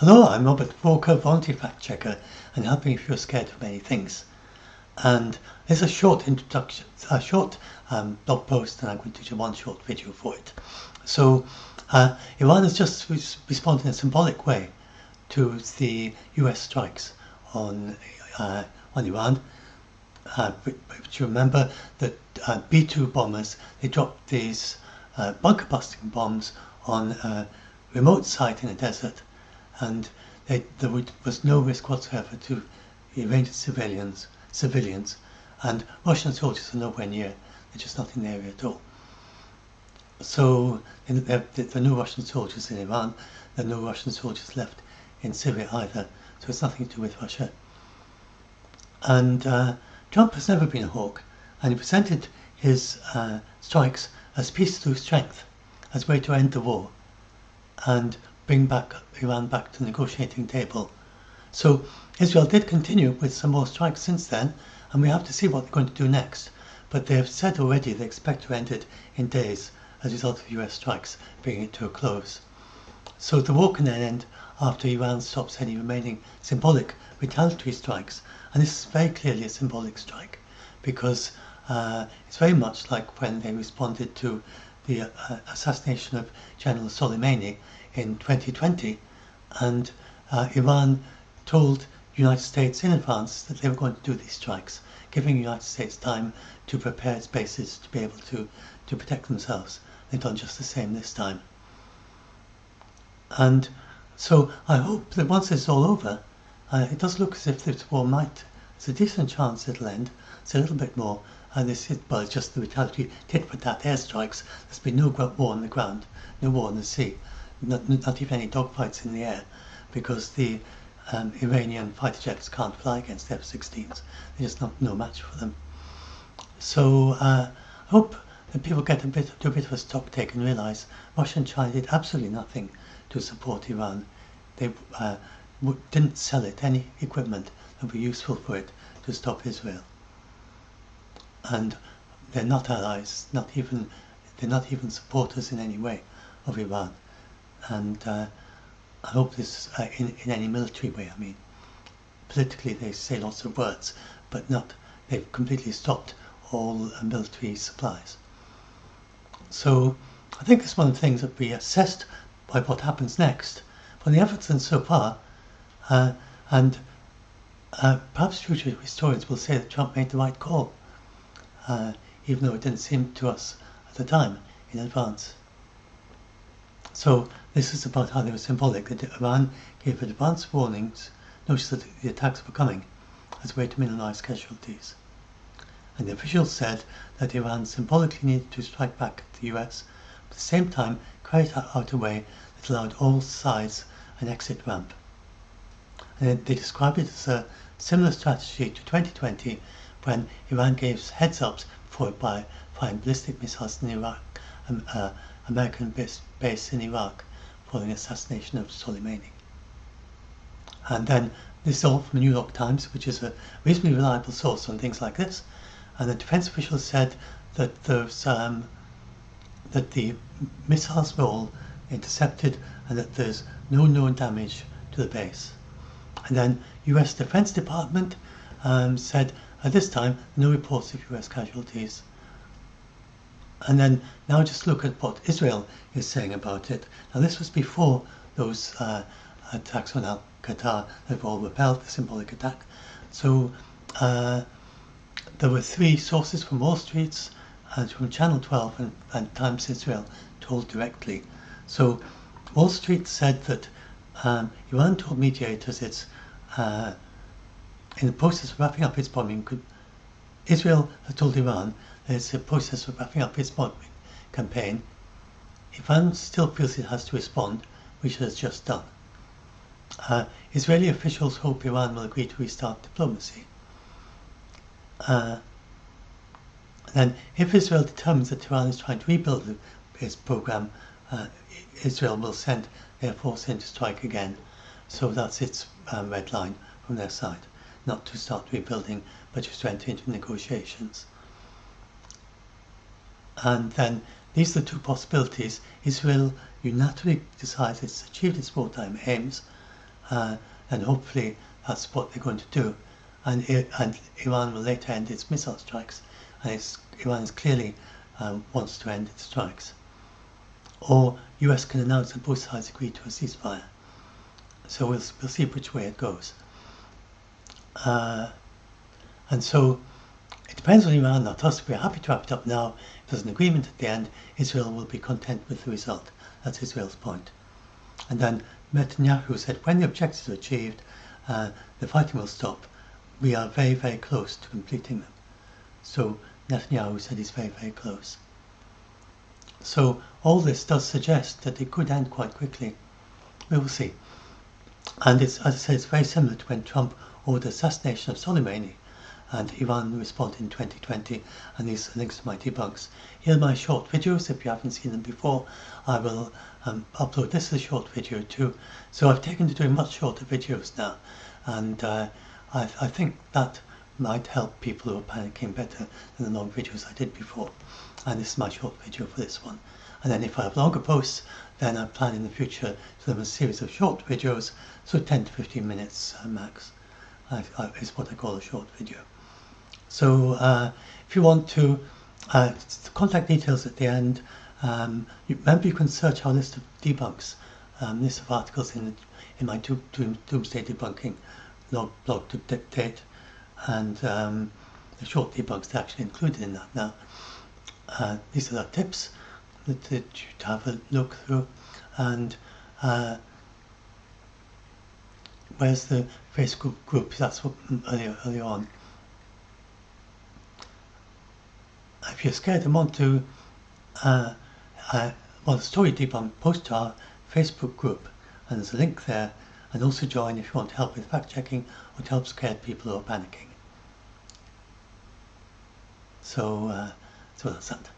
Hello, I'm Robert Walker, volunteer fact checker, and helping if you're scared of many things. And there's a short introduction, a short blog post, and I'm going to do one short video for it. So, Iran has just responded in a symbolic way to the US strikes on Iran. But you remember that B-2 bombers, they dropped these bunker-busting bombs on a remote site in a desert, and there was no risk whatsoever to Iranian civilians, and Russian soldiers are nowhere near. They're just not in the area at all. So there are no Russian soldiers in Iran. There are no Russian soldiers left in Syria either. So it's nothing to do with Russia. And Trump has never been a hawk, and he presented his strikes as peace through strength, as a way to end the war and bring Iran back to the negotiating table. So Israel did continue with some more strikes since then, and we have to see what they're going to do next. But they have said already they expect to end it in days as a result of US strikes, bringing it to a close. So the war can then end after Iran stops any remaining symbolic retaliatory strikes. And this is very clearly a symbolic strike, because it's very much like when they responded to the assassination of General Soleimani in 2020, and Iran told the United States in advance that they were going to do these strikes, giving the United States time to prepare its bases to be able to protect themselves. They've done just the same this time. And so I hope that once it's all over, it does look as if this war there's a decent chance it'll end. It's a little bit more, and it's just the retaliatory tit-for-tat airstrikes. There's been no war on the ground, no war on the sea, not even any dogfights in the air, because the Iranian fighter jets can't fly against F-16s. They're just no match for them. So I hope that people get do a bit of a stock take and realise Russia and China did absolutely nothing to support Iran. They didn't sell it any equipment that would be useful for it to stop Israel. And they're not allies, they're not even supporters in any way of Iran. And I hope this in any military way. I mean, politically they say lots of words, but they've completely stopped all military supplies. So I think it's one of the things that we assessed by what happens next. From the evidence so far, and perhaps future historians will say that Trump made the right call, even though it didn't seem to us at the time in advance. So this is about how they were symbolic, that Iran gave advance warnings, notice that the attacks were coming, as a way to minimize casualties. And the officials said that Iran symbolically needed to strike back at the US, but at the same time carried out a way that allowed all sides an exit ramp. And they described it as a similar strategy to 2020, when Iran gave heads-ups for it by firing ballistic missiles in Iraq, American base in Iraq, following the assassination of Soleimani. And then this is all from the New York Times, which is a reasonably reliable source on things like this. And the defense officials said that that the missiles were all intercepted and that there's no known damage to the base. And then US Defense Department said at this time no reports of US casualties. And then now just look at what Israel is saying about it. Now this was before those attacks on Qatar that were all repelled, the symbolic attack. So there were three sources from Wall Street and from Channel 12 and Times Israel told directly. So Wall Street said that Iran told mediators it's in the process of wrapping up its bombing. Israel has told Iran that it's in the process of wrapping up its bombing campaign. Iran still feels it has to respond, which it has just done. Israeli officials hope Iran will agree to restart diplomacy. Then, if Israel determines that Iran is trying to rebuild its program, Israel will send their force in to strike again. So that's its red line from their side, not to start rebuilding, but just to enter into negotiations. And then these are the two possibilities. Israel unilaterally decides it's achieved its wartime aims and hopefully that's what they're going to do. And Iran will later end its missile strikes, and Iran is clearly wants to end its strikes. Or US can announce that both sides agree to a ceasefire. So we'll see which way it goes. And so it depends on Iran, not us. We're happy to wrap it up now. If there's an agreement at the end, Israel will be content with the result. That's Israel's point. And then Netanyahu said, when the objectives are achieved, the fighting will stop. We are very, very close to completing them. So Netanyahu said he's very, very close. So all this does suggest that it could end quite quickly. We will see. And it's, as I said, it's very similar to when Trump ordered the assassination of Soleimani, and Iran responded in 2020, and these are links to my debunks. Here are my short videos. If you haven't seen them before, I will upload this as a short video too. So I've taken to doing much shorter videos now, and I think that might help people who are panicking better than the long videos I did before. And this is my short video for this one. And then if I have longer posts, then I plan in the future to do a series of short videos, so 10 to 15 minutes max is what I call a short video. So if you want to, contact details at the end. Remember, you can search our list of debunks, list of articles in my Doomsday Debunking blog to date, and the short debunks are actually included in that now. These are the tips that you have a look through, and where's the Facebook group? That's what earlier on. If you're scared and want to the story debunk, post to our Facebook group, and there's a link there, and also join if you want help with fact checking or to help scared people who are panicking. So that's that.